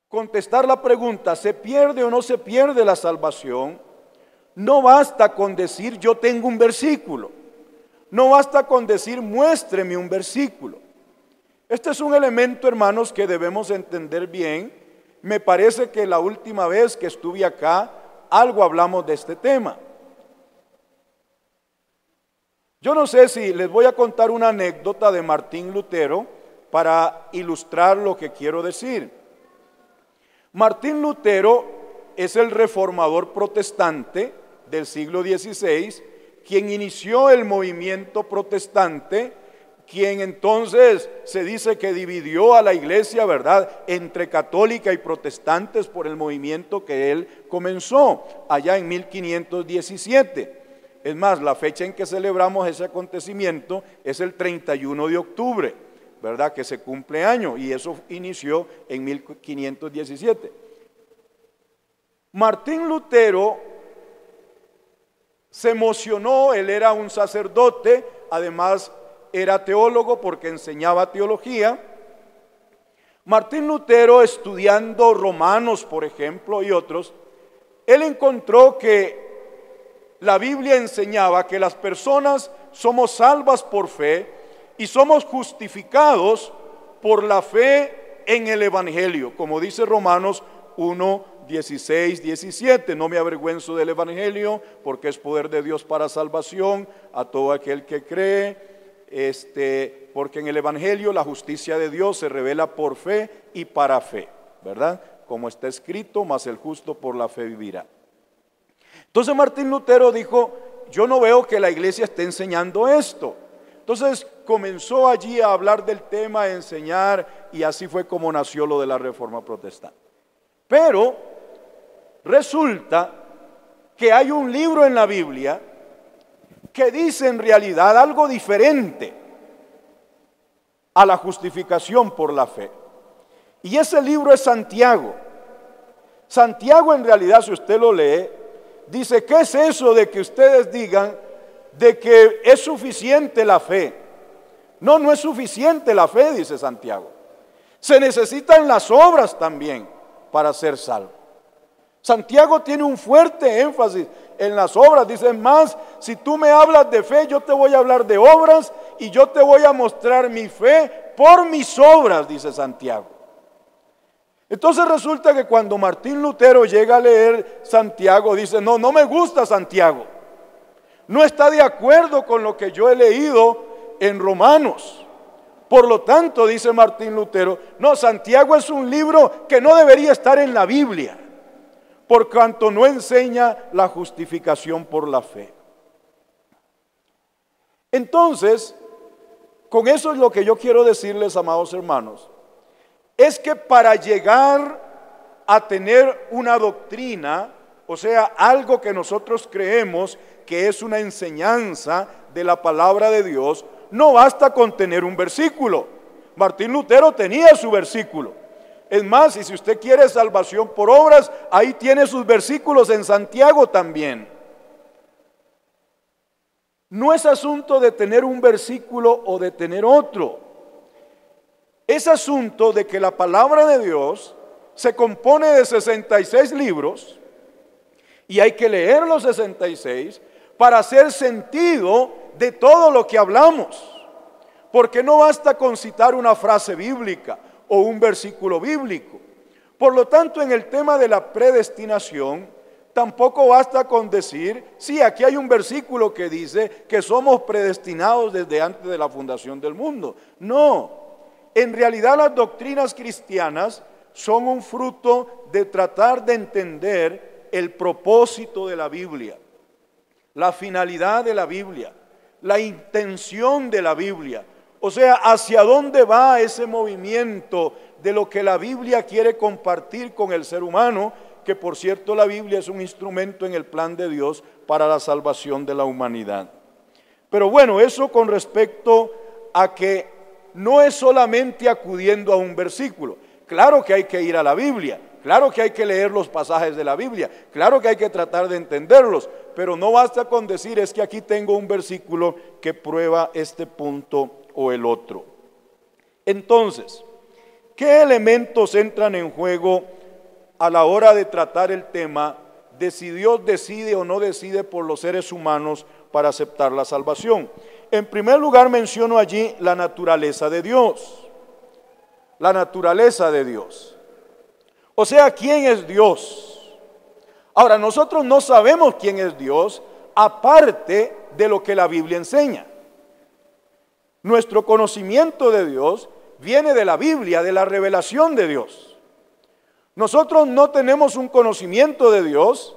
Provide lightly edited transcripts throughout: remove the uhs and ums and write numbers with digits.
contestar la pregunta, ¿se pierde o no se pierde la salvación? No basta con decir yo tengo un versículo. No basta con decir muéstreme un versículo. Este es un elemento, hermanos, que debemos entender bien. Me parece que la última vez que estuve acá, algo hablamos de este tema. Yo no sé si les voy a contar una anécdota de Martín Lutero para ilustrar lo que quiero decir. Martín Lutero es el reformador protestante del siglo XVI, quien inició el movimiento protestante, quien entonces se dice que dividió a la iglesia, ¿verdad?, entre católica y protestantes por el movimiento que él comenzó allá en 1517. Es más, la fecha en que celebramos ese acontecimiento es el 31 de octubre, ¿verdad?, que se cumple año, y eso inició en 1517. Martín Lutero se emocionó, él era un sacerdote, además era teólogo porque enseñaba teología. Martín Lutero, estudiando Romanos, por ejemplo, y otros, él encontró que la Biblia enseñaba que las personas somos salvas por fe y somos justificados por la fe en el Evangelio, como dice Romanos 1:16, 17, no me avergüenzo del Evangelio, porque es poder de Dios para salvación a todo aquel que cree, porque en el Evangelio la justicia de Dios se revela por fe y para fe, ¿verdad? Como está escrito, mas el justo por la fe vivirá. Entonces Martín Lutero dijo, yo no veo que la iglesia esté enseñando esto. Entonces comenzó allí a hablar del tema, a enseñar, y así fue como nació lo de la Reforma Protestante. Pero resulta que hay un libro en la Biblia que dice en realidad algo diferente a la justificación por la fe. Y ese libro es Santiago. Santiago en realidad, si usted lo lee, dice, ¿qué es eso de que ustedes digan de que es suficiente la fe? No, no es suficiente la fe, dice Santiago. Se necesitan las obras también para ser salvo. Santiago tiene un fuerte énfasis en las obras. Dice más, si tú me hablas de fe, yo te voy a hablar de obras y yo te voy a mostrar mi fe por mis obras, dice Santiago. Entonces resulta que cuando Martín Lutero llega a leer Santiago, dice, no me gusta Santiago. No está de acuerdo con lo que yo he leído en Romanos. Por lo tanto, dice Martín Lutero, no, Santiago es un libro que no debería estar en la Biblia, por cuanto no enseña la justificación por la fe. Entonces, con eso es lo que yo quiero decirles, amados hermanos, es que para llegar a tener una doctrina, o sea, algo que nosotros creemos que es una enseñanza de la palabra de Dios, no basta con tener un versículo. Martín Lutero tenía su versículo. Es más, y si usted quiere salvación por obras, ahí tiene sus versículos en Santiago también. No es asunto de tener un versículo o de tener otro. Es asunto de que la palabra de Dios se compone de 66 libros y hay que leer los 66 para hacer sentido de todo lo que hablamos. Porque no basta con citar una frase bíblica o un versículo bíblico. Por lo tanto, en el tema de la predestinación, tampoco basta con decir, sí, aquí hay un versículo que dice que somos predestinados desde antes de la fundación del mundo. No, en realidad las doctrinas cristianas son un fruto de tratar de entender el propósito de la Biblia, la finalidad de la Biblia, la intención de la Biblia. O sea, hacia dónde va ese movimiento de lo que la Biblia quiere compartir con el ser humano, que por cierto la Biblia es un instrumento en el plan de Dios para la salvación de la humanidad. Pero bueno, eso con respecto a que no es solamente acudiendo a un versículo. Claro que hay que ir a la Biblia, claro que hay que leer los pasajes de la Biblia, claro que hay que tratar de entenderlos, pero no basta con decir es que aquí tengo un versículo que prueba este punto o el otro. Entonces, ¿qué elementos entran en juego a la hora de tratar el tema de si Dios decide o no decide por los seres humanos para aceptar la salvación. En primer lugar menciono allí la naturaleza de Dios. La naturaleza de Dios. O sea, ¿quién es Dios? Ahora, nosotros no sabemos quién es Dios aparte de lo que la Biblia enseña. Nuestro conocimiento de Dios viene de la Biblia, de la revelación de Dios. Nosotros no tenemos un conocimiento de Dios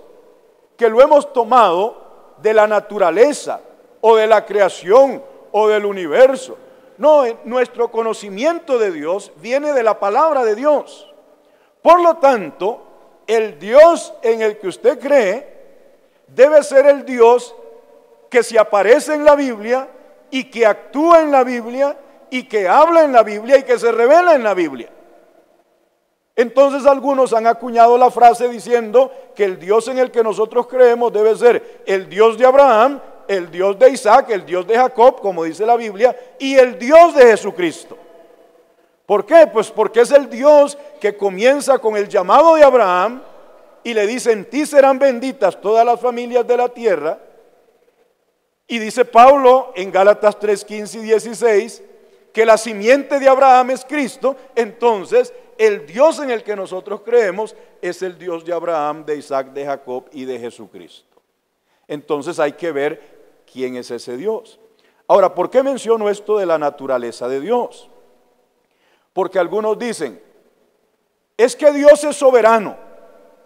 que lo hemos tomado de la naturaleza o de la creación o del universo. No, nuestro conocimiento de Dios viene de la palabra de Dios. Por lo tanto, el Dios en el que usted cree debe ser el Dios que se aparece en la Biblia y que actúa en la Biblia y que habla en la Biblia y que se revela en la Biblia. Entonces algunos han acuñado la frase diciendo que el Dios en el que nosotros creemos debe ser el Dios de Abraham, el Dios de Isaac, el Dios de Jacob, como dice la Biblia, y el Dios de Jesucristo. ¿Por qué? Pues porque es el Dios que comienza con el llamado de Abraham y le dice: en ti serán benditas todas las familias de la tierra. Y dice Pablo en Gálatas 3:15 y 16 que la simiente de Abraham es Cristo. Entonces el Dios en el que nosotros creemos es el Dios de Abraham, de Isaac, de Jacob y de Jesucristo. Entonces hay que ver quién es ese Dios. Ahora, ¿por qué menciono esto de la naturaleza de Dios? Porque algunos dicen, es que Dios es soberano.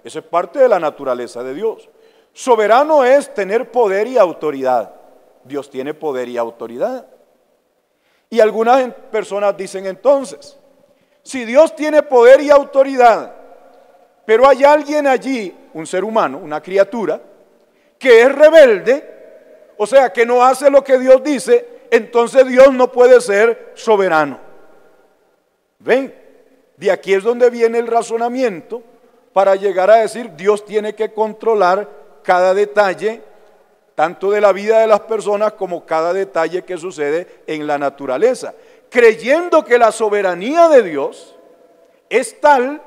Eso es parte de la naturaleza de Dios. Soberano es tener poder y autoridad. Dios tiene poder y autoridad. Y algunas personas dicen entonces, si Dios tiene poder y autoridad, pero hay alguien allí, un ser humano, una criatura, que es rebelde, o sea, que no hace lo que Dios dice, entonces Dios no puede ser soberano. ¿Ven? De aquí es donde viene el razonamiento para llegar a decir, Dios tiene que controlar cada detalle, tanto de la vida de las personas como cada detalle que sucede en la naturaleza, creyendo que la soberanía de Dios es tal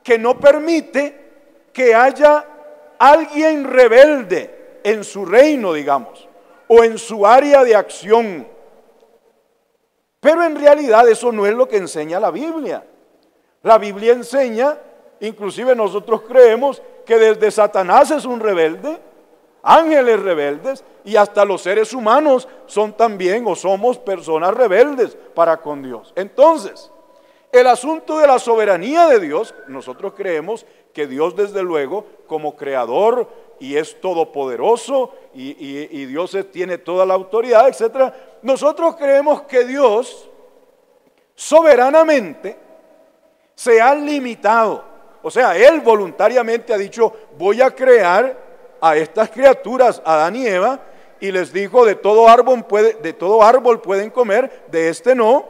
que no permite que haya alguien rebelde en su reino, digamos, o en su área de acción. Pero en realidad eso no es lo que enseña la Biblia. La Biblia enseña, inclusive nosotros creemos que desde Satanás es un rebelde, ángeles rebeldes, y hasta los seres humanos son también o somos personas rebeldes para con Dios. Entonces, el asunto de la soberanía de Dios, nosotros creemos que Dios desde luego como creador y es todopoderoso y Dios tiene toda la autoridad, etc. Nosotros creemos que Dios soberanamente se ha limitado. O sea, Él voluntariamente ha dicho, voy a crear a estas criaturas, Adán y Eva, y les dijo, de todo árbol pueden comer, de este no.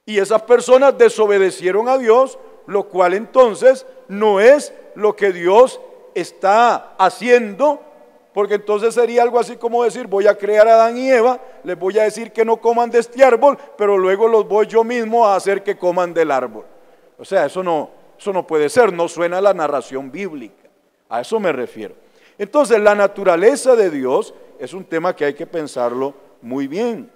Y esas personas desobedecieron a Dios, lo cual entonces no es lo que Dios está haciendo, porque entonces sería algo así como decir, voy a crear a Adán y Eva, les voy a decir que no coman de este árbol, pero luego los voy yo mismo a hacer que coman del árbol. O sea, eso no puede ser, no suena a la narración bíblica, a eso me refiero. Entonces, la naturaleza de Dios es un tema que hay que pensarlo muy bien.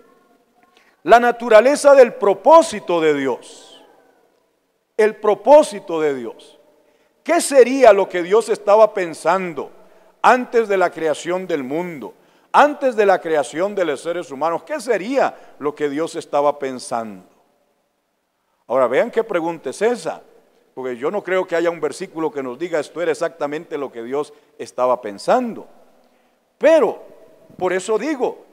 La naturaleza del propósito de Dios, el propósito de Dios. ¿Qué sería lo que Dios estaba pensando antes de la creación del mundo, antes de la creación de los seres humanos? ¿Qué sería lo que Dios estaba pensando? Ahora vean qué pregunta es esa, porque yo no creo que haya un versículo que nos diga esto era exactamente lo que Dios estaba pensando. Pero, por eso digo,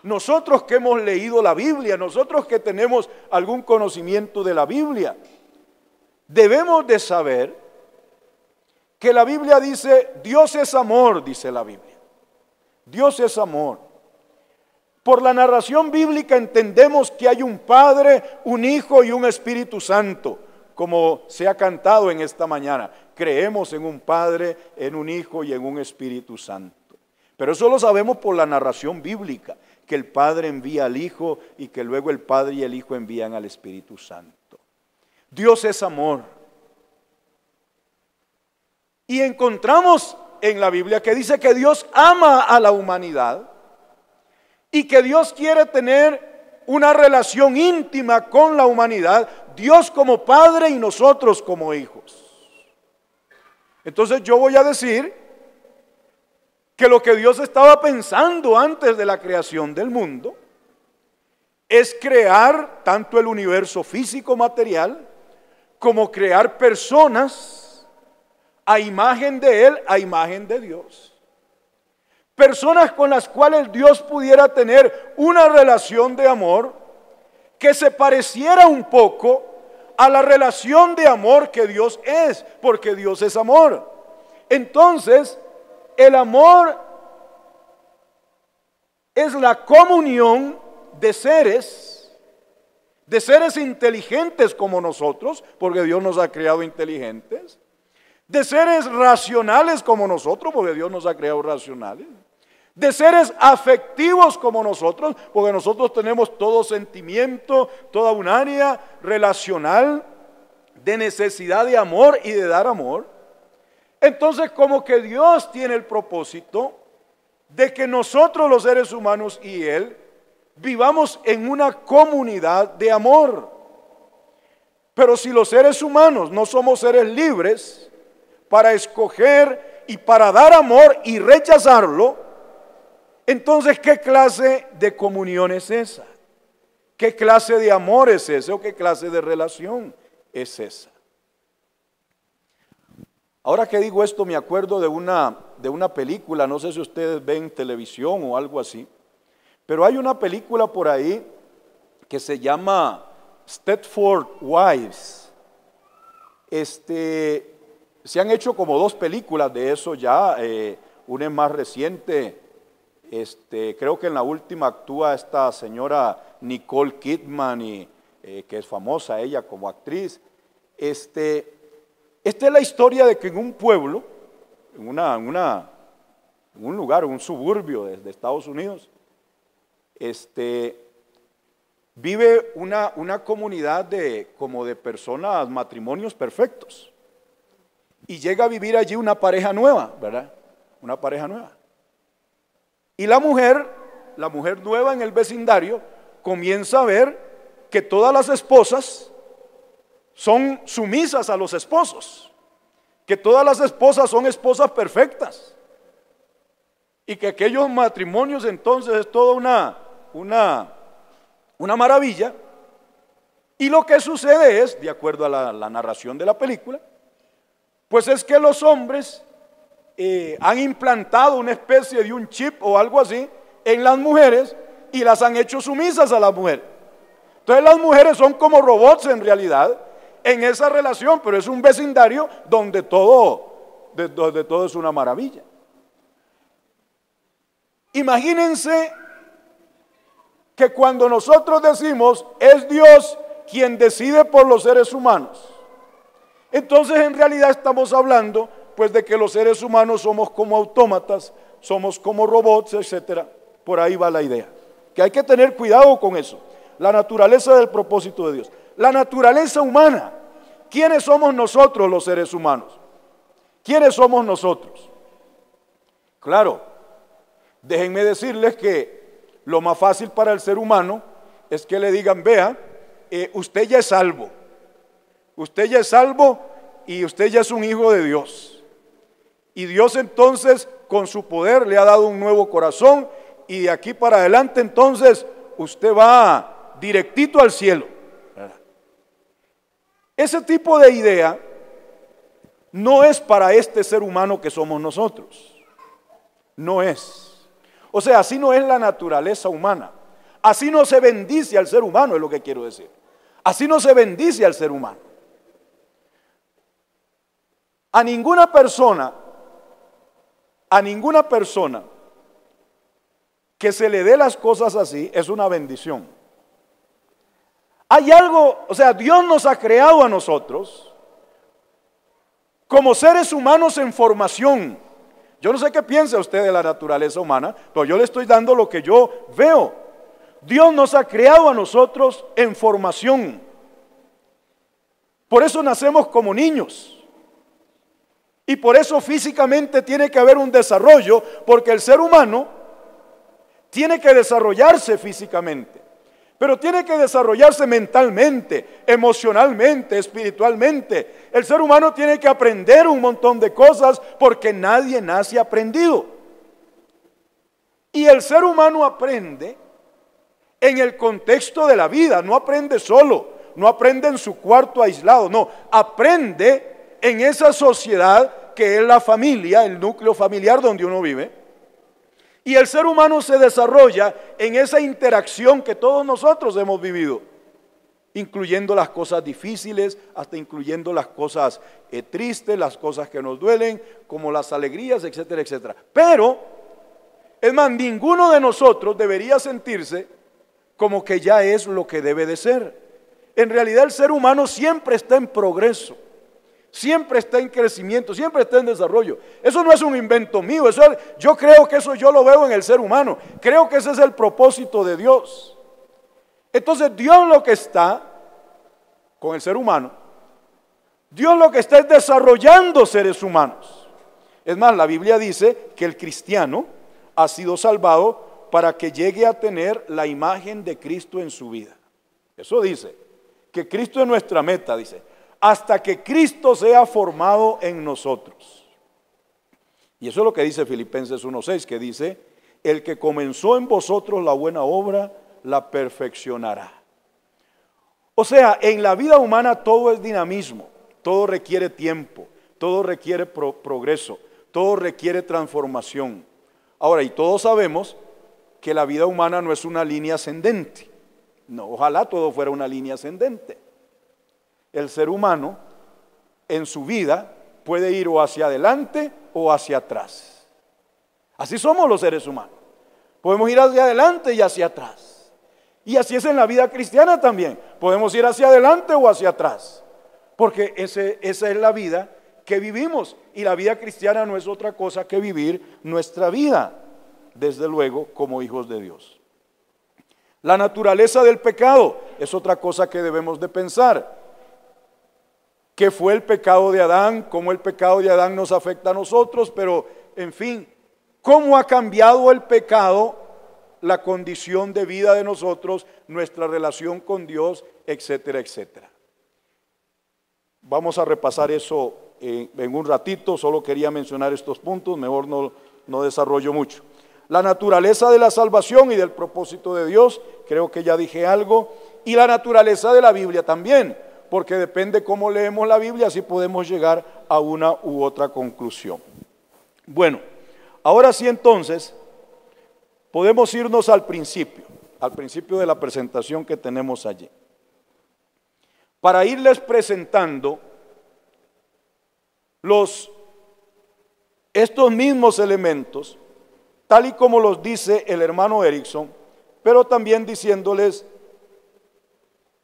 nosotros que hemos leído la Biblia, nosotros que tenemos algún conocimiento de la Biblia, debemos de saber que la Biblia dice, Dios es amor, dice la Biblia. Dios es amor. Por la narración bíblica entendemos que hay un Padre, un Hijo y un Espíritu Santo, como se ha cantado en esta mañana. Creemos en un Padre, en un Hijo y en un Espíritu Santo. Pero eso lo sabemos por la narración bíblica, que el Padre envía al Hijo y que luego el Padre y el Hijo envían al Espíritu Santo. Dios es amor. Y encontramos en la Biblia que dice que Dios ama a la humanidad y que Dios quiere tener una relación íntima con la humanidad, Dios como Padre y nosotros como hijos. Entonces yo voy a decir que lo que Dios estaba pensando antes de la creación del mundo es crear tanto el universo físico material como crear personas a imagen de Él, a imagen de Dios. Personas con las cuales Dios pudiera tener una relación de amor que se pareciera un poco a la relación de amor que Dios es, porque Dios es amor. Entonces, el amor es la comunión de seres inteligentes como nosotros, porque Dios nos ha creado inteligentes, de seres racionales como nosotros, porque Dios nos ha creado racionales, de seres afectivos como nosotros, porque nosotros tenemos todo sentimiento, toda un área relacional de necesidad de amor y de dar amor. Entonces, como que Dios tiene el propósito de que nosotros los seres humanos y Él vivamos en una comunidad de amor. Pero si los seres humanos no somos seres libres para escoger y para dar amor y rechazarlo, entonces, ¿qué clase de comunión es esa? ¿Qué clase de amor es ese? ¿O qué clase de relación es esa? Ahora que digo esto, me acuerdo de una película, no sé si ustedes ven televisión o algo así, pero hay una película por ahí que se llama Stepford Wives. Se han hecho como 2 películas de eso ya, una es más reciente. Creo que en la última actúa esta señora Nicole Kidman, que es famosa ella como actriz. Esta es la historia de que en un pueblo, en un lugar, un suburbio de Estados Unidos, vive una comunidad como de personas, matrimonios perfectos. Y llega a vivir allí una pareja nueva, ¿verdad? Una pareja nueva. Y la mujer nueva en el vecindario comienza a ver que todas las esposas son sumisas a los esposos, que todas las esposas son esposas perfectas y que aquellos matrimonios entonces es toda una maravilla. Y lo que sucede es, de acuerdo a la narración de la película, pues es que los hombres han implantado una especie de un chip o algo así en las mujeres y las han hecho sumisas a las mujeres. Entonces las mujeres son como robots en realidad en esa relación, pero es un vecindario donde todo es una maravilla. Imagínense que cuando nosotros decimos es Dios quien decide por los seres humanos, entonces en realidad estamos hablando pues de que los seres humanos somos como autómatas, somos como robots, etcétera. Por ahí va la idea. Que hay que tener cuidado con eso. La naturaleza del propósito de Dios. La naturaleza humana. ¿Quiénes somos nosotros los seres humanos? ¿Quiénes somos nosotros? Claro, déjenme decirles que lo más fácil para el ser humano es que le digan, vea, usted ya es salvo. Usted ya es salvo y usted ya es un hijo de Dios. Y Dios entonces con su poder le ha dado un nuevo corazón y de aquí para adelante entonces usted va directito al cielo. Ese tipo de idea no es para este ser humano que somos nosotros. No es. O sea, así no es la naturaleza humana. Así no se bendice al ser humano, es lo que quiero decir. Así no se bendice al ser humano. A ninguna persona que se le dé las cosas así es una bendición. Hay algo, o sea, Dios nos ha creado a nosotros como seres humanos en formación. Yo no sé qué piensa usted de la naturaleza humana, pero yo le estoy dando lo que yo veo. Dios nos ha creado a nosotros en formación. Por eso nacemos como niños. Y por eso físicamente tiene que haber un desarrollo, porque el ser humano tiene que desarrollarse físicamente, pero tiene que desarrollarse mentalmente, emocionalmente, espiritualmente. El ser humano tiene que aprender un montón de cosas porque nadie nace aprendido. Y el ser humano aprende en el contexto de la vida, no aprende solo, no aprende en su cuarto aislado, no, aprende en esa sociedad que es la familia, el núcleo familiar donde uno vive. Y el ser humano se desarrolla en esa interacción que todos nosotros hemos vivido, incluyendo las cosas difíciles, hasta incluyendo las cosas tristes, las cosas que nos duelen, como las alegrías, etcétera, etcétera. Pero, es más, ninguno de nosotros debería sentirse como que ya es lo que debe de ser. En realidad el ser humano siempre está en progreso, siempre está en crecimiento, siempre está en desarrollo. Eso no es un invento mío, yo creo que eso yo lo veo en el ser humano. Creo que ese es el propósito de Dios. Entonces Dios lo que está con el ser humano, Dios lo que está es desarrollando seres humanos. Es más, la Biblia dice que el cristiano ha sido salvado para que llegue a tener la imagen de Cristo en su vida. Eso dice, que Cristo es nuestra meta, dice, hasta que Cristo sea formado en nosotros. Y eso es lo que dice Filipenses 1:6, que dice, el que comenzó en vosotros la buena obra, la perfeccionará. O sea, en la vida humana todo es dinamismo, todo requiere tiempo, todo requiere progreso, todo requiere transformación. Ahora, y todos sabemos que la vida humana no es una línea ascendente. No, ojalá todo fuera una línea ascendente. El ser humano en su vida puede ir o hacia adelante o hacia atrás. Así somos los seres humanos. Podemos ir hacia adelante y hacia atrás. Y así es en la vida cristiana también. Podemos ir hacia adelante o hacia atrás. Porque esa es la vida que vivimos. Y la vida cristiana no es otra cosa que vivir nuestra vida, desde luego, como hijos de Dios. La naturaleza del pecado es otra cosa que debemos de pensar. ¿Qué fue el pecado de Adán? ¿Cómo el pecado de Adán nos afecta a nosotros? Pero, en fin, ¿cómo ha cambiado el pecado la condición de vida de nosotros, nuestra relación con Dios, etcétera, etcétera? Vamos a repasar eso en un ratito. Solo quería mencionar estos puntos, mejor no desarrollo mucho. La naturaleza de la salvación y del propósito de Dios, creo que ya dije algo. Y la naturaleza de la Biblia también, porque depende cómo leemos la Biblia, así podemos llegar a una u otra conclusión. Bueno, ahora sí entonces, podemos irnos al principio de la presentación que tenemos allí, para irles presentando estos mismos elementos, tal y como los dice el hermano Erickson, pero también diciéndoles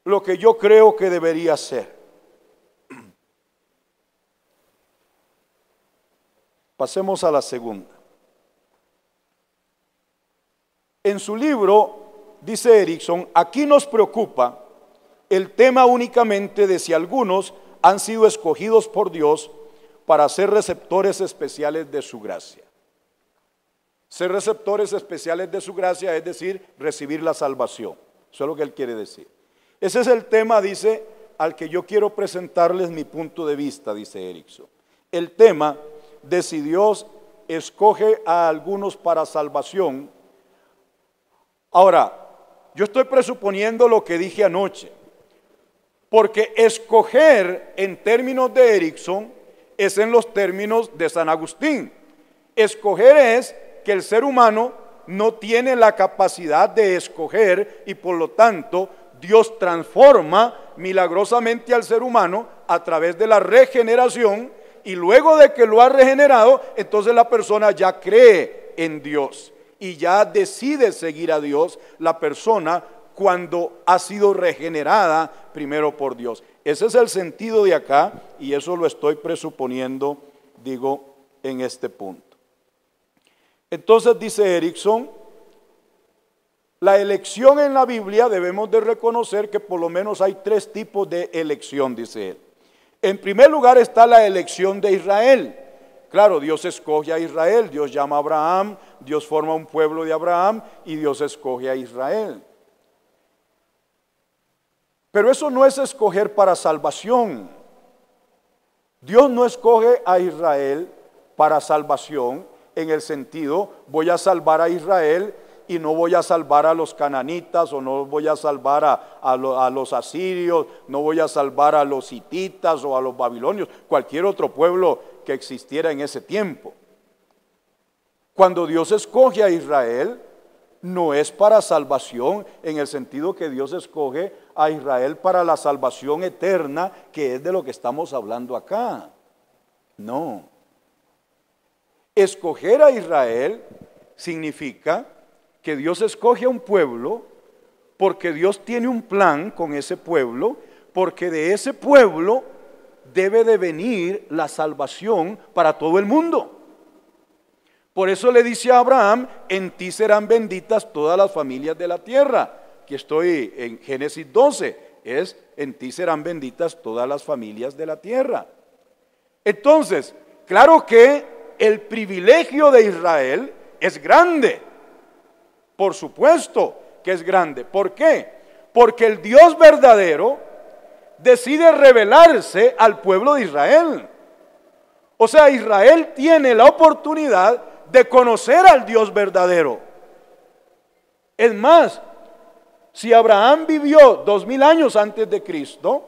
lo que yo creo que debería ser. Pasemos a la segunda. En su libro, dice Erickson, aquí nos preocupa el tema únicamente de si algunos han sido escogidos por Dios para ser receptores especiales de su gracia. Ser receptores especiales de su gracia es decir, recibir la salvación. Eso es lo que él quiere decir. Ese es el tema, dice, al que yo quiero presentarles mi punto de vista, dice Erickson. El tema de si Dios escoge a algunos para salvación. Ahora, yo estoy presuponiendo lo que dije anoche, porque escoger en términos de Erickson es en los términos de San Agustín. Escoger es que el ser humano no tiene la capacidad de escoger y por lo tanto Dios transforma milagrosamente al ser humano a través de la regeneración, y luego de que lo ha regenerado, entonces la persona ya cree en Dios y ya decide seguir a Dios, la persona cuando ha sido regenerada primero por Dios. Ese es el sentido de acá y eso lo estoy presuponiendo, digo, en este punto. Entonces dice Erickson, la elección en la Biblia debemos de reconocer que por lo menos hay tres tipos de elección, dice él. En primer lugar está la elección de Israel, Claro, Dios escoge a Israel, Dios llama a Abraham, Dios forma un pueblo de Abraham y Dios escoge a Israel. Pero eso no es escoger para salvación. Dios no escoge a Israel para salvación en el sentido, voy a salvar a Israel y no voy a salvar a los cananitas, o no voy a salvar a los asirios, no voy a salvar a los hititas o a los babilonios, cualquier otro pueblo que existiera en ese tiempo. Cuando Dios escoge a Israel, no es para salvación en el sentido que Dios escoge a Israel para la salvación eterna, que es de lo que estamos hablando acá. No. Escoger a Israel significa que Dios escoge a un pueblo porque Dios tiene un plan con ese pueblo, porque de ese pueblo debe de venir la salvación para todo el mundo. Por eso le dice a Abraham, en ti serán benditas todas las familias de la tierra. Aquí estoy en Génesis 12, es en ti serán benditas todas las familias de la tierra. Entonces, claro que el privilegio de Israel es grande. Por supuesto que es grande. ¿Por qué? Porque el Dios verdadero decide revelarse al pueblo de Israel. O sea, Israel tiene la oportunidad de conocer al Dios verdadero. Es más, si Abraham vivió 2000 años antes de Cristo,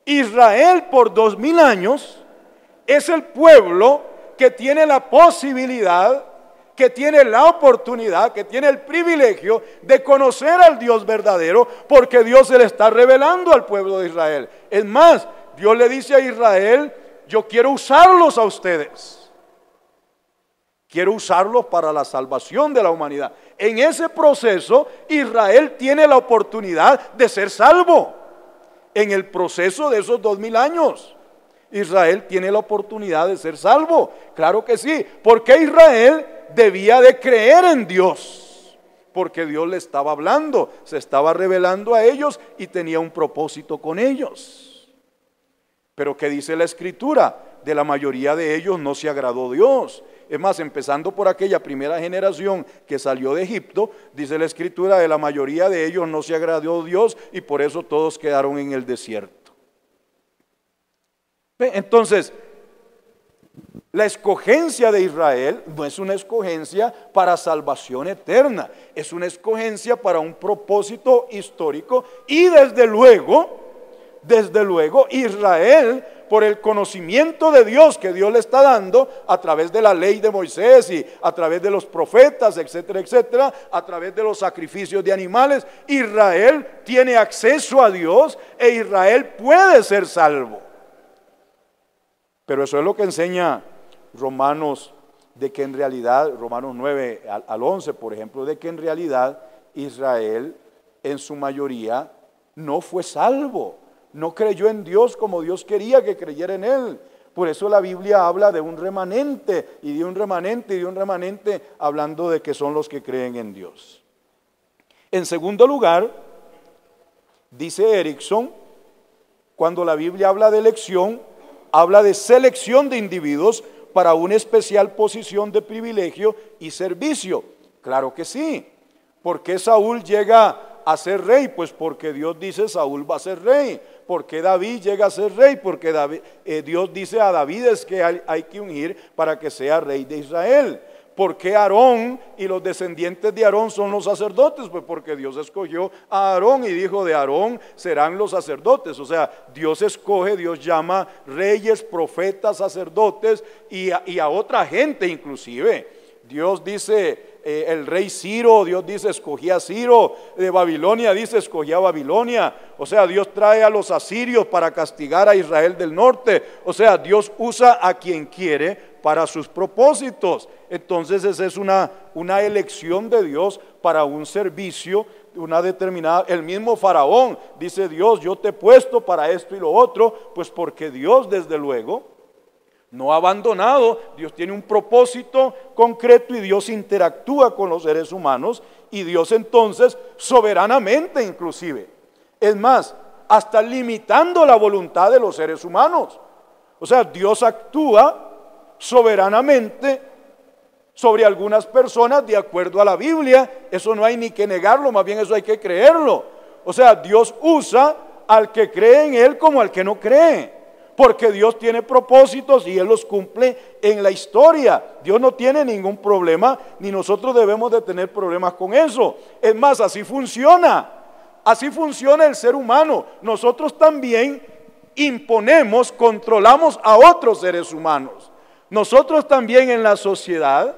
Israel por 2000 años es el pueblo que tiene la posibilidad, que tiene la oportunidad, que tiene el privilegio de conocer al Dios verdadero, porque Dios se le está revelando al pueblo de Israel. Es más, Dios le dice a Israel, yo quiero usarlos a ustedes. Quiero usarlos para la salvación de la humanidad. En ese proceso, Israel tiene la oportunidad de ser salvo. En el proceso de esos 2000 años, Israel tiene la oportunidad de ser salvo. Claro que sí. Porque Israel debía de creer en Dios. Porque Dios le estaba hablando, se estaba revelando a ellos y tenía un propósito con ellos. Pero ¿qué dice la Escritura? De la mayoría de ellos no se agradó Dios. Es más, empezando por aquella primera generación que salió de Egipto, dice la Escritura, de la mayoría de ellos no se agradó Dios y por eso todos quedaron en el desierto. Entonces, la escogencia de Israel no es una escogencia para salvación eterna, es una escogencia para un propósito histórico y desde luego, Israel, por el conocimiento de Dios que Dios le está dando a través de la ley de Moisés y a través de los profetas, etcétera, etcétera, a través de los sacrificios de animales, Israel tiene acceso a Dios e Israel puede ser salvo. Pero eso es lo que enseña Romanos, de que en realidad, Romanos 9 al 11, por ejemplo, de que en realidad Israel en su mayoría no fue salvo. No creyó en Dios como Dios quería que creyera en Él. Por eso la Biblia habla de un remanente y de un remanente y de un remanente, hablando de que son los que creen en Dios. En segundo lugar, dice Erickson, cuando la Biblia habla de elección, habla de selección de individuos para una especial posición de privilegio y servicio. Claro que sí. ¿Por qué Saúl llega a ser rey? Pues porque Dios dice Saúl va a ser rey. ¿Por qué David llega a ser rey? Porque Dios dice a David es que hay que ungir para que sea rey de Israel. ¿Por qué Aarón y los descendientes de Aarón son los sacerdotes? Pues porque Dios escogió a Aarón y dijo de Aarón serán los sacerdotes. O sea, Dios escoge, Dios llama reyes, profetas, sacerdotes y a otra gente inclusive. Dios dice el rey Ciro, Dios dice escogí a Ciro, de Babilonia dice escogí a Babilonia. O sea, Dios trae a los asirios para castigar a Israel del norte. O sea, Dios usa a quien quiere para sus propósitos. Entonces esa es una elección de Dios para un servicio, una determinada. El mismo Faraón dice Dios, yo te he puesto para esto y lo otro, pues porque Dios desde luego no ha abandonado, Dios tiene un propósito concreto y Dios interactúa con los seres humanos y Dios entonces soberanamente inclusive, es más, hasta limitando la voluntad de los seres humanos. O sea, Dios actúa soberanamente sobre algunas personas de acuerdo a la Biblia. Eso no hay ni que negarlo, más bien eso hay que creerlo. O sea, Dios usa al que cree en Él como al que no cree, porque Dios tiene propósitos y Él los cumple en la historia. Dios no tiene ningún problema, ni nosotros debemos de tener problemas con eso. Es más, así funciona el ser humano. Nosotros también imponemos, controlamos a otros seres humanos. Nosotros también en la sociedad,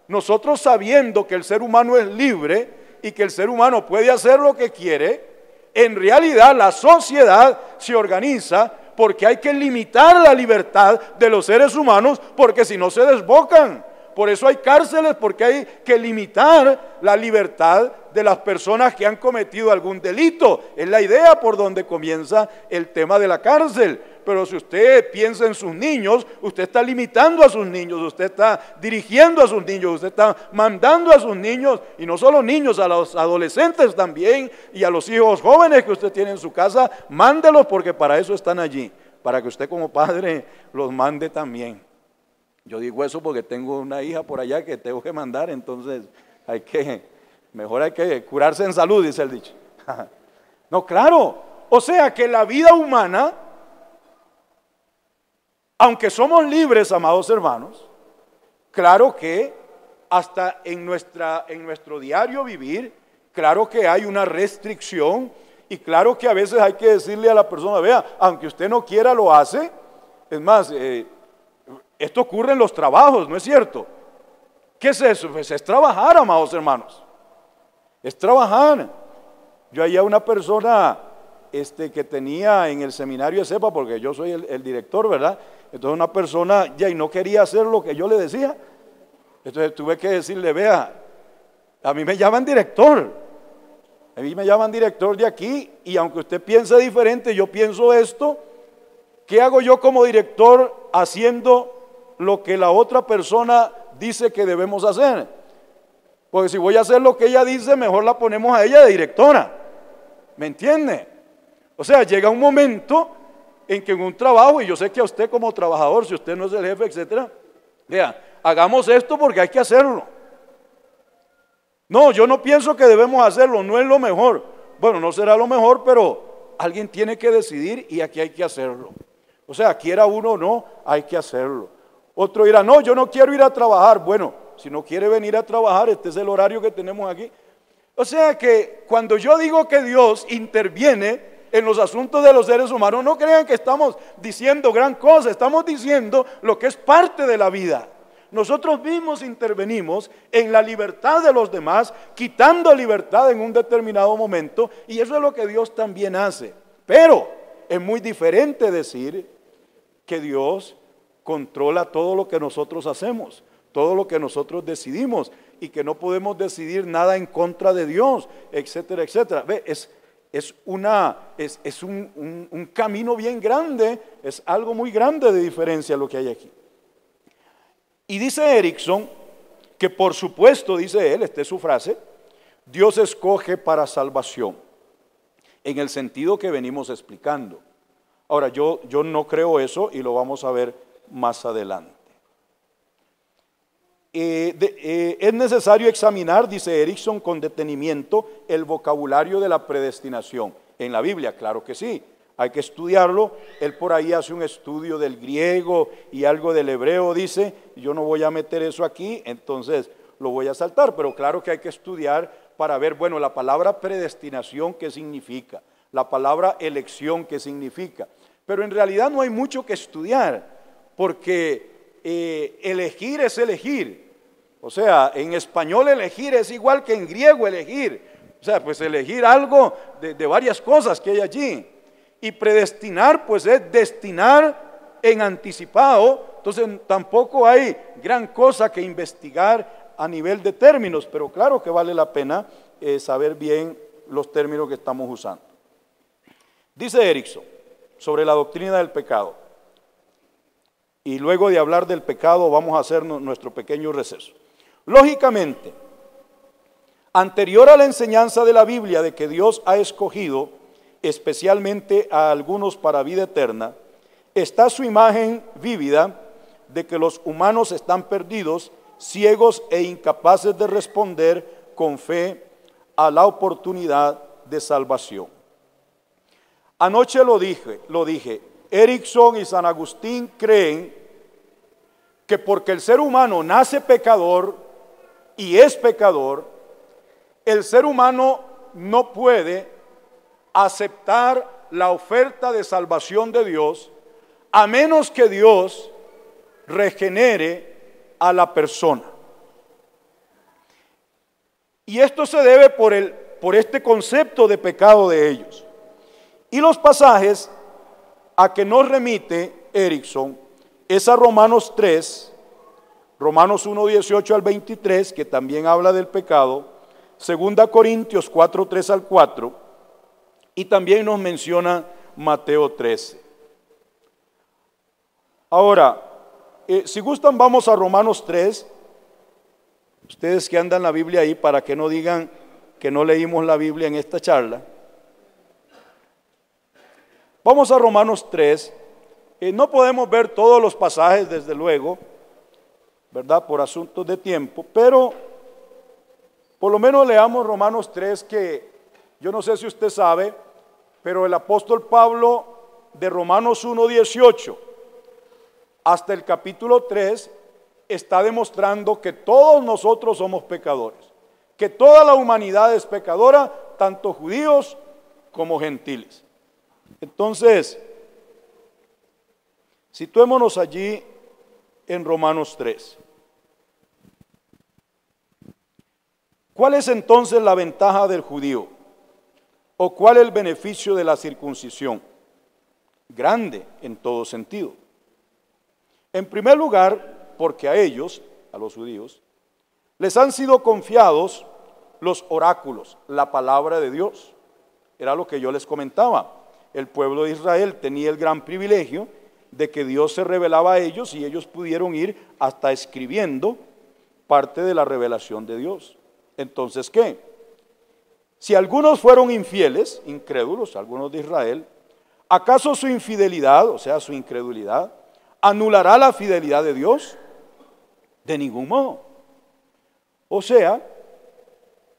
nosotros sabiendo que el ser humano es libre y que el ser humano puede hacer lo que quiere, en realidad la sociedad se organiza porque hay que limitar la libertad de los seres humanos, porque si no se desbocan. Por eso hay cárceles, porque hay que limitar la libertad de las personas que han cometido algún delito. Es la idea por donde comienza el tema de la cárcel. Pero si usted piensa en sus niños, usted está limitando a sus niños, usted está dirigiendo a sus niños, usted está mandando a sus niños, y no solo niños, a los adolescentes también, y a los hijos jóvenes que usted tiene en su casa, mándelos, porque para eso están allí, para que usted como padre los mande también. Yo digo eso porque tengo una hija por allá que tengo que mandar, entonces mejor hay que curarse en salud, dice el dicho. No, claro, o sea que la vida humana, aunque somos libres, amados hermanos, claro que hasta en nuestro diario vivir, claro que hay una restricción, y claro que a veces hay que decirle a la persona, vea, aunque usted no quiera lo hace. Es más, esto ocurre en los trabajos, ¿no es cierto? ¿Qué es eso? Pues es trabajar, amados hermanos, es trabajar. Yo había una persona que tenía en el seminario de CEPA, porque yo soy el director, ¿verdad? Entonces una persona ya y no quería hacer lo que yo le decía. Entonces tuve que decirle, vea, a mí me llaman director, a mí me llaman director de aquí, y aunque usted piense diferente, yo pienso esto. ¿Qué hago yo como director haciendo lo que la otra persona dice que debemos hacer? Porque si voy a hacer lo que ella dice, mejor la ponemos a ella de directora. ¿Me entiende? O sea, llega un momento en que en un trabajo, y yo sé que a usted como trabajador, si usted no es el jefe, etcétera, vea, hagamos esto porque hay que hacerlo. No, yo no pienso que debemos hacerlo, no es lo mejor. Bueno, no será lo mejor, pero alguien tiene que decidir y aquí hay que hacerlo. O sea, quiera uno o no, hay que hacerlo. Otro dirá, no, yo no quiero ir a trabajar. Bueno, si no quiere venir a trabajar, este es el horario que tenemos aquí. O sea que cuando yo digo que Dios interviene en los asuntos de los seres humanos, no crean que estamos diciendo gran cosa, estamos diciendo lo que es parte de la vida. Nosotros mismos intervenimos en la libertad de los demás, quitando libertad en un determinado momento, y eso es lo que Dios también hace. Pero es muy diferente decir que Dios controla todo lo que nosotros hacemos, todo lo que nosotros decidimos, y que no podemos decidir nada en contra de Dios, etcétera, etcétera. Ve, es un camino bien grande, es algo muy grande de diferencia lo que hay aquí. Y dice Erickson que por supuesto, dice él, esta es su frase, Dios escoge para salvación, en el sentido que venimos explicando. Ahora, yo no creo eso y lo vamos a ver más adelante. Es necesario examinar, dice Erickson, con detenimiento el vocabulario de la predestinación en la Biblia. Claro que sí, hay que estudiarlo. Él por ahí hace un estudio del griego y algo del hebreo, dice. Yo no voy a meter eso aquí, entonces lo voy a saltar, pero claro que hay que estudiar para ver, bueno, la palabra predestinación, ¿qué significa? La palabra elección, ¿qué significa? Pero en realidad no hay mucho que estudiar, porque elegir es elegir. O sea, en español elegir es igual que en griego elegir. O sea, pues elegir algo de varias cosas que hay allí. Y predestinar, pues es destinar en anticipado. Entonces tampoco hay gran cosa que investigar a nivel de términos, pero claro que vale la pena saber bien los términos que estamos usando. Dice Erickson sobre la doctrina del pecado. Y luego de hablar del pecado vamos a hacer nuestro pequeño receso. Lógicamente, anterior a la enseñanza de la Biblia de que Dios ha escogido especialmente a algunos para vida eterna, está su imagen vívida de que los humanos están perdidos, ciegos e incapaces de responder con fe a la oportunidad de salvación. Anoche lo dije, Erickson y San Agustín creen que porque el ser humano nace pecador y es pecador, el ser humano no puede aceptar la oferta de salvación de Dios a menos que Dios regenere a la persona. Y esto se debe por este concepto de pecado de ellos. Y los pasajes a que nos remite Erickson es a Romanos 3, Romanos 1, 18 al 23, que también habla del pecado, 2 Corintios 4, 3 al 4, y también nos menciona Mateo 13. Ahora, si gustan vamos a Romanos 3, ustedes que andan la Biblia ahí para que no digan que no leímos la Biblia en esta charla. Vamos a Romanos 3, no podemos ver todos los pasajes desde luego, ¿verdad? Por asuntos de tiempo, pero por lo menos leamos Romanos 3, que yo no sé si usted sabe, pero el apóstol Pablo de Romanos 1, 18 hasta el capítulo 3 está demostrando que todos nosotros somos pecadores, que toda la humanidad es pecadora, tanto judíos como gentiles. Entonces, situémonos allí en Romanos 3. ¿Cuál es entonces la ventaja del judío? ¿O cuál el beneficio de la circuncisión? Grande en todo sentido. En primer lugar, porque a ellos, a los judíos, les han sido confiados los oráculos, la palabra de Dios. Era lo que yo les comentaba. El pueblo de Israel tenía el gran privilegio de que Dios se revelaba a ellos y ellos pudieron ir hasta escribiendo parte de la revelación de Dios. Entonces, ¿qué? Si algunos fueron infieles, incrédulos, algunos de Israel, ¿acaso su infidelidad, o sea, su incredulidad, anulará la fidelidad de Dios? De ningún modo. O sea,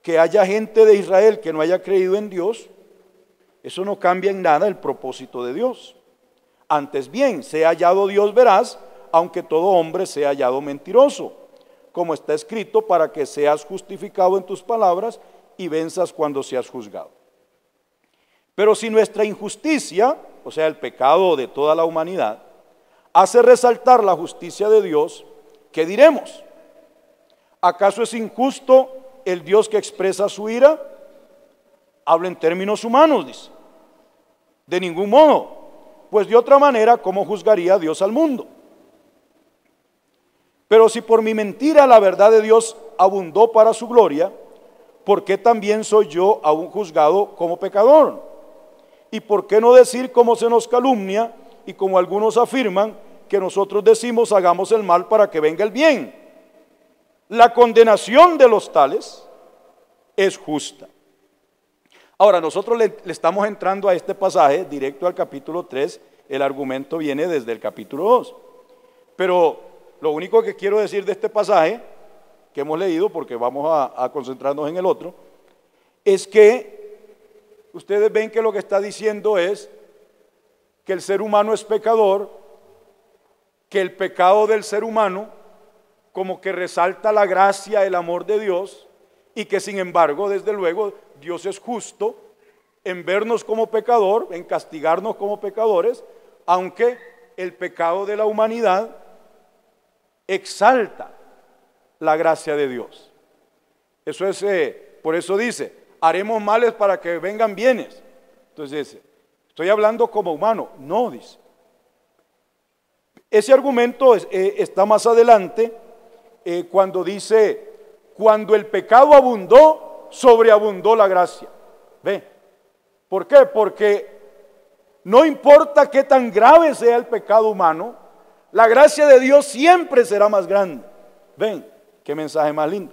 que haya gente de Israel que no haya creído en Dios, eso no cambia en nada el propósito de Dios. Antes bien, sea hallado Dios veraz, aunque todo hombre sea hallado mentiroso, como está escrito, para que seas justificado en tus palabras y venzas cuando seas juzgado. Pero si nuestra injusticia, o sea, el pecado de toda la humanidad, hace resaltar la justicia de Dios, ¿qué diremos? ¿Acaso es injusto el Dios que expresa su ira? Habla en términos humanos, dice. De ningún modo, pues de otra manera, ¿cómo juzgaría Dios al mundo? Pero si por mi mentira la verdad de Dios abundó para su gloria, ¿por qué también soy yo aún juzgado como pecador? ¿Y por qué no decir como se nos calumnia y como algunos afirman que nosotros decimos hagamos el mal para que venga el bien? La condenación de los tales es justa. Ahora, nosotros le estamos entrando a este pasaje directo al capítulo 3, el argumento viene desde el capítulo 2. Pero lo único que quiero decir de este pasaje, que hemos leído, porque vamos a concentrarnos en el otro, es que ustedes ven que lo que está diciendo es que el ser humano es pecador, que el pecado del ser humano como que resalta la gracia, el amor de Dios, y que sin embargo, desde luego, Dios es justo en vernos como pecador, en castigarnos como pecadores, aunque el pecado de la humanidad exalta la gracia de Dios. Eso es, por eso dice, haremos males para que vengan bienes. Entonces dice, estoy hablando como humano. No, dice. Ese argumento está más adelante cuando dice, cuando el pecado abundó, sobreabundó la gracia. ¿Ve? ¿Por qué? Porque no importa qué tan grave sea el pecado humano, la gracia de Dios siempre será más grande. ¿Ven? Qué mensaje más lindo.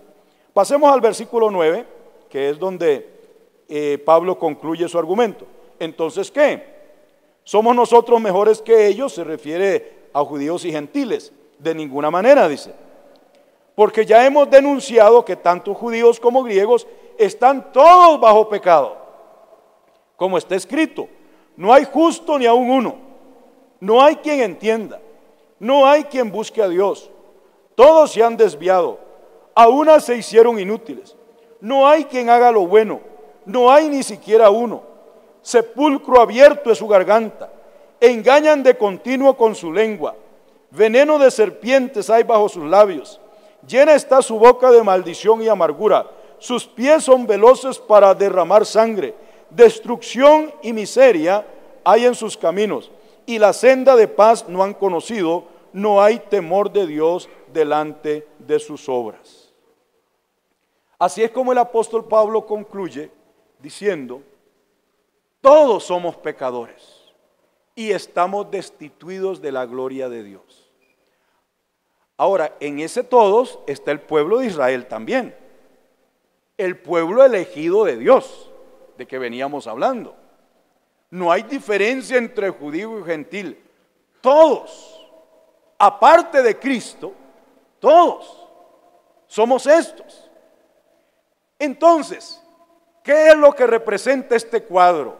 Pasemos al versículo 9, que es donde Pablo concluye su argumento. Entonces, ¿qué? ¿Somos nosotros mejores que ellos? Se refiere a judíos y gentiles. De ninguna manera, dice. Porque ya hemos denunciado que tanto judíos como griegos están todos bajo pecado. Como está escrito, no hay justo ni aun uno. No hay quien entienda. No hay quien busque a Dios. Todos se han desviado. A unas se hicieron inútiles. No hay quien haga lo bueno. No hay ni siquiera uno. Sepulcro abierto es su garganta. Engañan de continuo con su lengua. Veneno de serpientes hay bajo sus labios. Llena está su boca de maldición y amargura. Sus pies son veloces para derramar sangre. Destrucción y miseria hay en sus caminos. Y la senda de paz no han conocido. No hay temor de Dios delante de sus obras. Así es como el apóstol Pablo concluye diciendo: todos somos pecadores y estamos destituidos de la gloria de Dios. Ahora, en ese todos está el pueblo de Israel también, el pueblo elegido de Dios, de que veníamos hablando. No hay diferencia entre judío y gentil. Todos, aparte de Cristo, todos somos estos. Entonces, ¿qué es lo que representa este cuadro?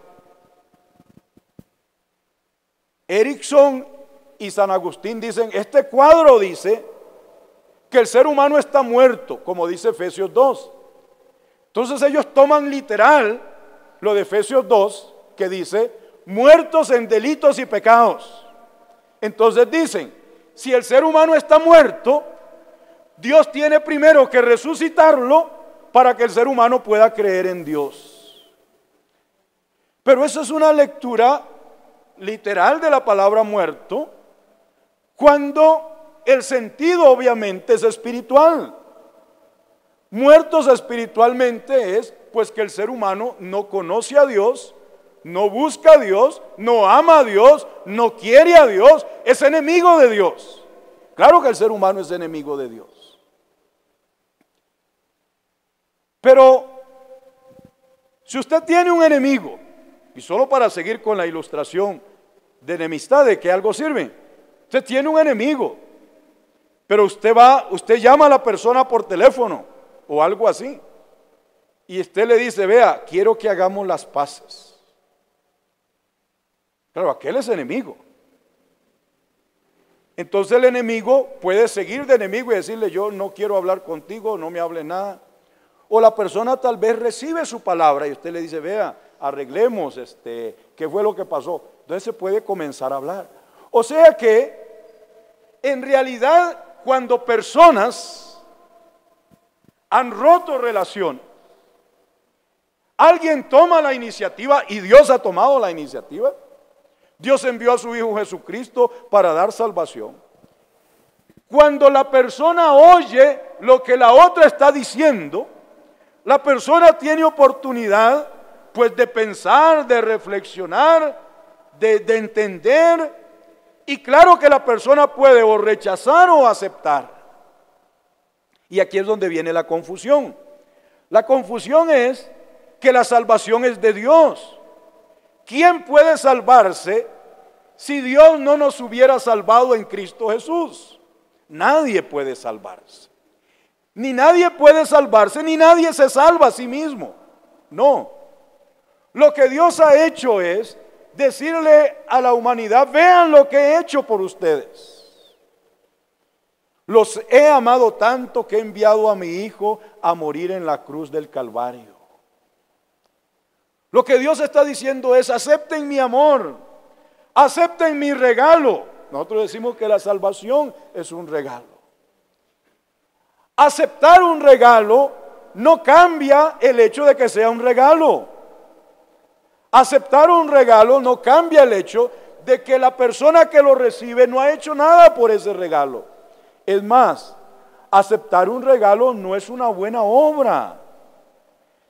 Erickson y San Agustín dicen, este cuadro dice que el ser humano está muerto, como dice Efesios 2. Entonces ellos toman literal lo de Efesios 2, que dice, muertos en delitos y pecados. Entonces dicen, si el ser humano está muerto, Dios tiene primero que resucitarlo para que el ser humano pueda creer en Dios. Pero eso es una lectura literal de la palabra muerto, cuando el sentido obviamente es espiritual. Muertos espiritualmente es pues que el ser humano no conoce a Dios, no busca a Dios, no ama a Dios, no quiere a Dios, es enemigo de Dios. Claro que el ser humano es enemigo de Dios. Pero si usted tiene un enemigo, y solo para seguir con la ilustración de enemistad, ¿de qué algo sirve? Usted tiene un enemigo, pero usted llama a la persona por teléfono o algo así, y usted le dice, vea, quiero que hagamos las paces. Claro, aquel es enemigo. Entonces el enemigo puede seguir de enemigo y decirle, yo no quiero hablar contigo, no me hable nada. O la persona tal vez recibe su palabra y usted le dice, vea, arreglemos, ¿qué fue lo que pasó? Entonces se puede comenzar a hablar. O sea que, en realidad, cuando personas han roto relación, alguien toma la iniciativa, y Dios ha tomado la iniciativa. Dios envió a su Hijo Jesucristo para dar salvación. Cuando la persona oye lo que la otra está diciendo, la persona tiene oportunidad pues de pensar, de reflexionar, de entender, y claro que la persona puede o rechazar o aceptar. Y aquí es donde viene la confusión. La confusión es que la salvación es de Dios. ¿Quién puede salvarse si Dios no nos hubiera salvado en Cristo Jesús? Nadie puede salvarse. Ni nadie puede salvarse, ni nadie se salva a sí mismo. No. Lo que Dios ha hecho es decirle a la humanidad, vean lo que he hecho por ustedes. Los he amado tanto que he enviado a mi Hijo a morir en la cruz del Calvario. Lo que Dios está diciendo es, acepten mi amor, acepten mi regalo. Nosotros decimos que la salvación es un regalo. Aceptar un regalo no cambia el hecho de que sea un regalo. Aceptar un regalo no cambia el hecho de que la persona que lo recibe no ha hecho nada por ese regalo. Es más, aceptar un regalo no es una buena obra.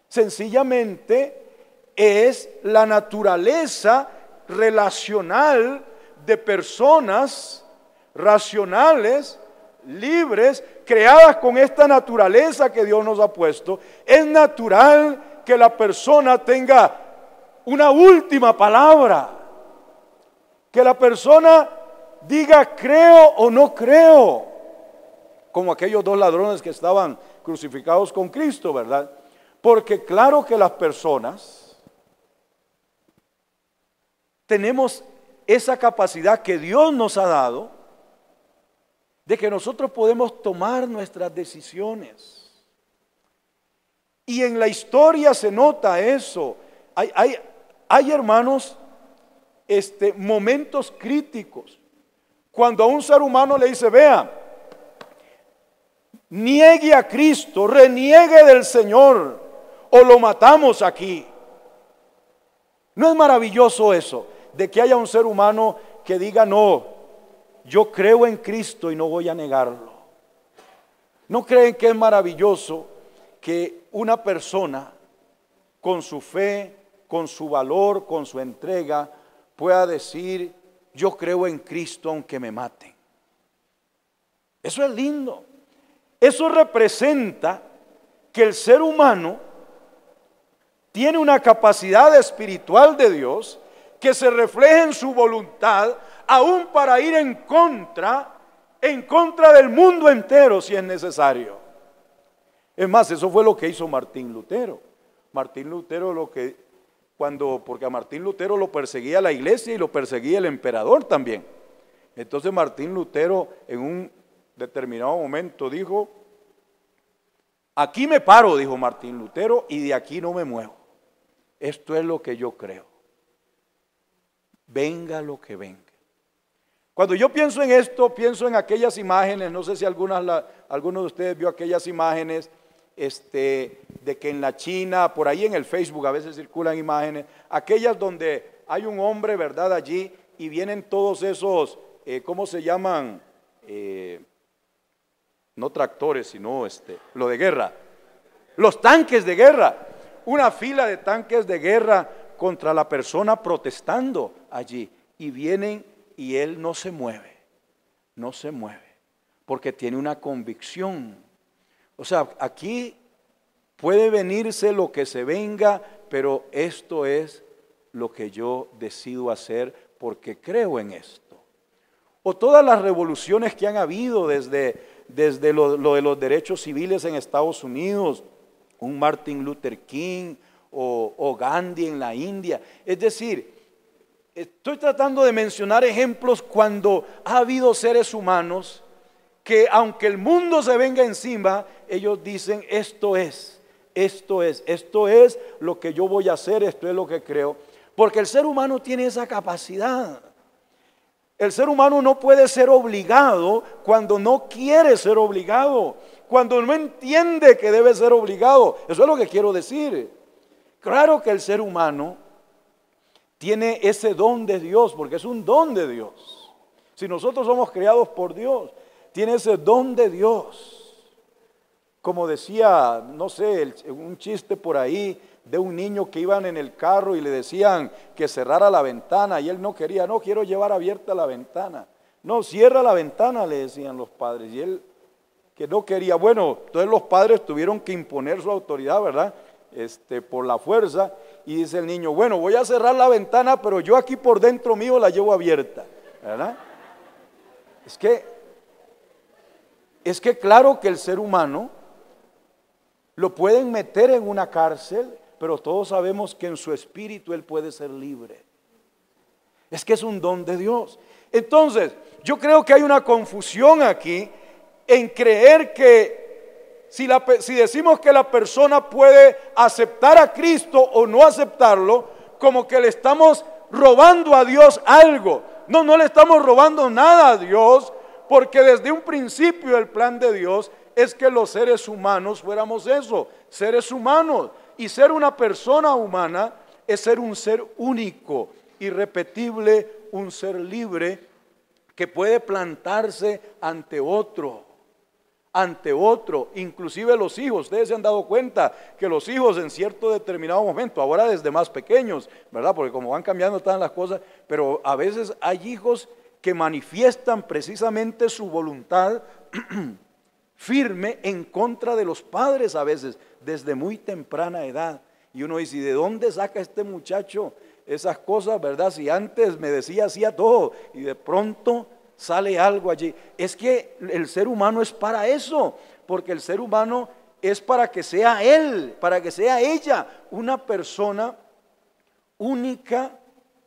Sencillamente es la naturaleza relacional de personas racionales, libres, creadas con esta naturaleza que Dios nos ha puesto. Es natural que la persona tenga una última palabra, que la persona diga creo o no creo, como aquellos dos ladrones que estaban crucificados con Cristo, ¿verdad? Porque claro que las personas tenemos esa capacidad que Dios nos ha dado de que nosotros podemos tomar nuestras decisiones. Y en la historia se nota eso. Hay hermanos, momentos críticos, cuando a un ser humano le dice, vea, niegue a Cristo, reniegue del Señor, o lo matamos aquí. ¿No es maravilloso eso? De que haya un ser humano que diga, no, yo creo en Cristo y no voy a negarlo. ¿No creen que es maravilloso que una persona con su fe, con su valor, con su entrega, pueda decir, yo creo en Cristo aunque me maten? Eso es lindo. Eso representa que el ser humano tiene una capacidad espiritual de Dios que se refleja en su voluntad, aún para ir en contra del mundo entero si es necesario. Es más, eso fue lo que hizo Martín Lutero. Martín Lutero porque a Martín Lutero lo perseguía la iglesia y lo perseguía el emperador también. Entonces Martín Lutero en un determinado momento dijo, aquí me paro, dijo Martín Lutero, y de aquí no me muevo. Esto es lo que yo creo. Venga lo que venga. Cuando yo pienso en esto, pienso en aquellas imágenes, no sé si alguno de ustedes vio aquellas imágenes, de que en la China, por ahí en el Facebook a veces circulan imágenes, aquellas donde hay un hombre, ¿verdad?, allí, y vienen todos esos, ¿cómo se llaman? No tractores, sino lo de guerra, los tanques de guerra, una fila de tanques de guerra contra la persona protestando allí, y vienen y él no se mueve, porque tiene una convicción. O sea, aquí puede venirse lo que se venga, pero esto es lo que yo decido hacer porque creo en esto. O todas las revoluciones que han habido desde lo de los derechos civiles en Estados Unidos, un Martin Luther King o Gandhi en la India. Es decir, estoy tratando de mencionar ejemplos cuando ha habido seres humanos que aunque el mundo se venga encima, ellos dicen esto es lo que yo voy a hacer, esto es lo que creo. Porque el ser humano tiene esa capacidad. El ser humano no puede ser obligado cuando no quiere ser obligado, cuando no entiende que debe ser obligado. Eso es lo que quiero decir. Claro que el ser humano tiene ese don de Dios, porque es un don de Dios. Si nosotros somos creados por Dios, tiene ese don de Dios. Como decía, no sé, un chiste por ahí de un niño que iban en el carro y le decían que cerrara la ventana y él no quería, no quiero llevar abierta la ventana. No, cierra la ventana, le decían los padres, y él que no quería. Bueno, entonces los padres tuvieron que imponer su autoridad, ¿verdad? Por la fuerza, y dice el niño, bueno, voy a cerrar la ventana, pero yo aquí por dentro mío la llevo abierta, ¿verdad? Es que claro que el ser humano lo pueden meter en una cárcel, pero todos sabemos que en su espíritu él puede ser libre. Es que es un don de Dios. Entonces, yo creo que hay una confusión aquí en creer que si decimos que la persona puede aceptar a Cristo o no aceptarlo, como que le estamos robando a Dios algo. No, no le estamos robando nada a Dios, porque desde un principio el plan de Dios es que los seres humanos fuéramos eso, seres humanos. Y ser una persona humana es ser un ser único, irrepetible, un ser libre que puede plantarse ante otro, inclusive los hijos. Ustedes se han dado cuenta que los hijos en cierto determinado momento, ahora desde más pequeños, ¿verdad? Porque como van cambiando todas las cosas, pero a veces hay hijos que manifiestan precisamente su voluntad firme en contra de los padres a veces, desde muy temprana edad. Y uno dice, ¿de dónde saca este muchacho esas cosas, verdad? Si antes me decía hacía todo y de pronto sale algo allí. Es que el ser humano es para eso, porque el ser humano es para que sea él, para que sea ella, una persona única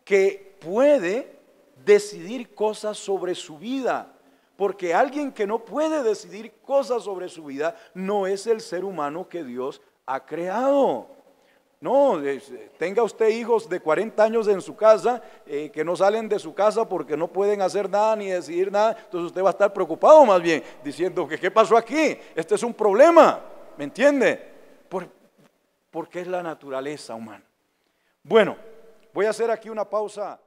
que puede decidir cosas sobre su vida. Porque alguien que no puede decidir cosas sobre su vida no es el ser humano que Dios ha creado. No, tenga usted hijos de 40 años en su casa que no salen de su casa porque no pueden hacer nada ni decidir nada. Entonces usted va a estar preocupado más bien, diciendo que ¿qué pasó aquí? Este es un problema, ¿me entiende? Porque es la naturaleza humana. Bueno, voy a hacer aquí una pausa.